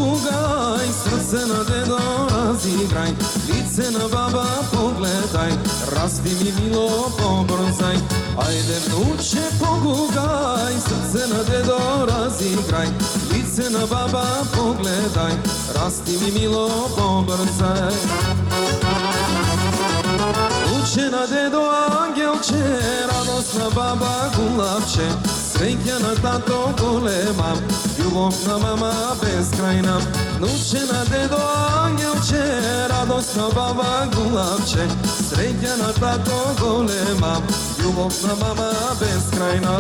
pogugaj, srce na dedo razigraj, lice na baba pogledaj, rasti mi milo pobrzaj. Ajde vnuče pogugaj, srce na dedo razigraj, lice na baba pogledaj, rasti mi milo pobrzaj. Uče na dedo angelče, radosna baba gulabče, srećna tato golema, ljubovna mama beskrajna. Uče na dedo angelče, radosna baba gulabče, srećna tato golema, ljubovna mama beskrajna.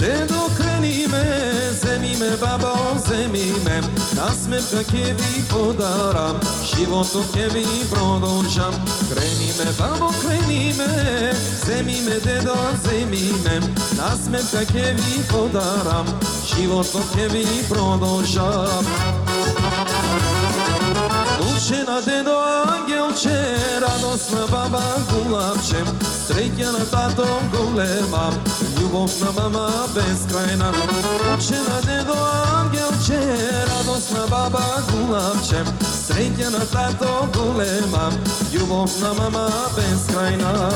Dedo kreni me, zemi me babo, zemi me, nasmevka ke vi podaram, životom ke vi produžam. Kreni me babo, kreni me, zemi me dedo, zemi me, nasmevka ke vi podaram, životom ke vi produžam. Učena dedo angelče, radosna baba gulabče, srećna tato golema, ljubovna mama beskrajna. Učena dedo angelče, radosna baba gulabče, srećna tato golema, ljubovna mama beskrajna.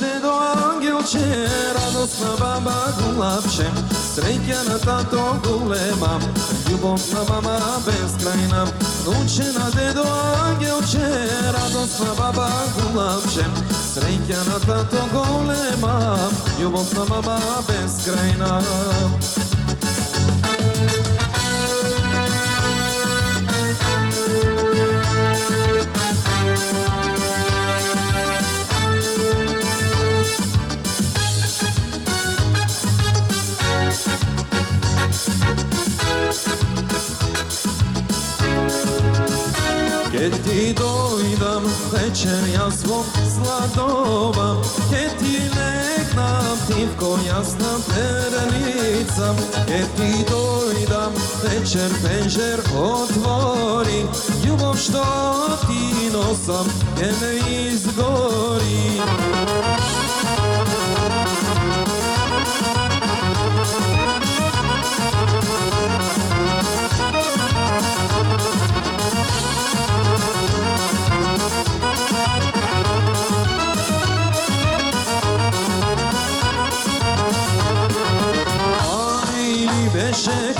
Dedo angelče, radosna baba gulabče, srećna tato golema, ljubovna mama beskrajna. Učena dedo angelče, radosna baba gulabče, srećna tato golema, ljubovna mama beskrajna. Kad ti dojdam večer svog sladova, kad ti legnam tivko jasna perenica, kad ti dojdam večer penžer otvori, ljubav što ti nosam ke me izgori.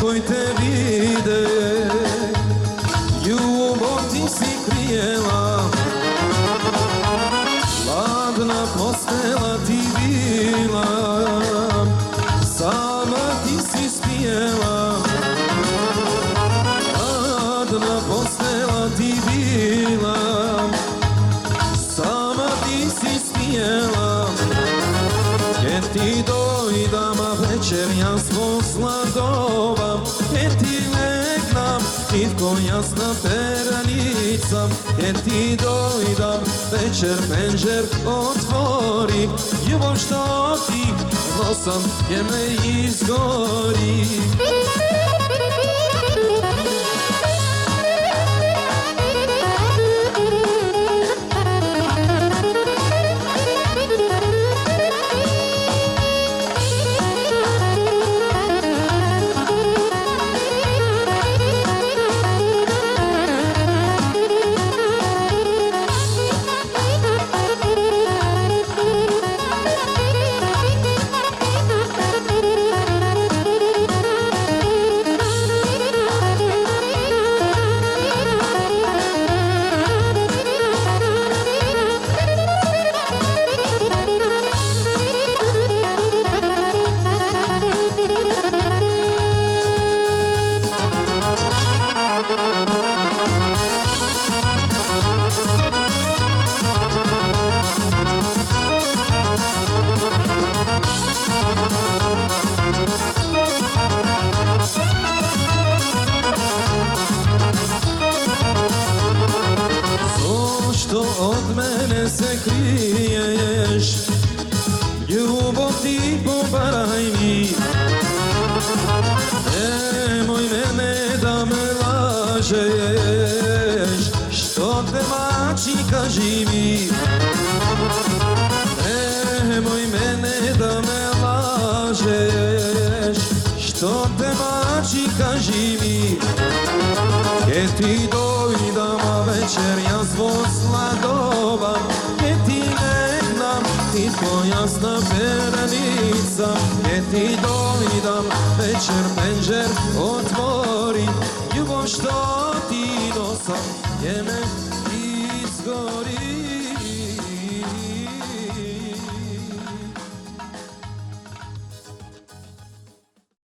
Koji te vide, ljubav ti si krijela, hladna postela ti bila, sama ti si spijela, hladna postela ti bila, sama ti si spijela. Kad ti dojdam večer svog sladova, kad ti legnam tivko jasna perenica, kad ti dojdam večer penžer otvori, ljubav što ti nosam ke me izgori. значи кажи ми. Ке ти дојдам вечер јас во сладоба, ке ти легнам ти појасна перница, ке ти дојдам вечер пенџер отвори, љубов што ти носам ќе ме изгори.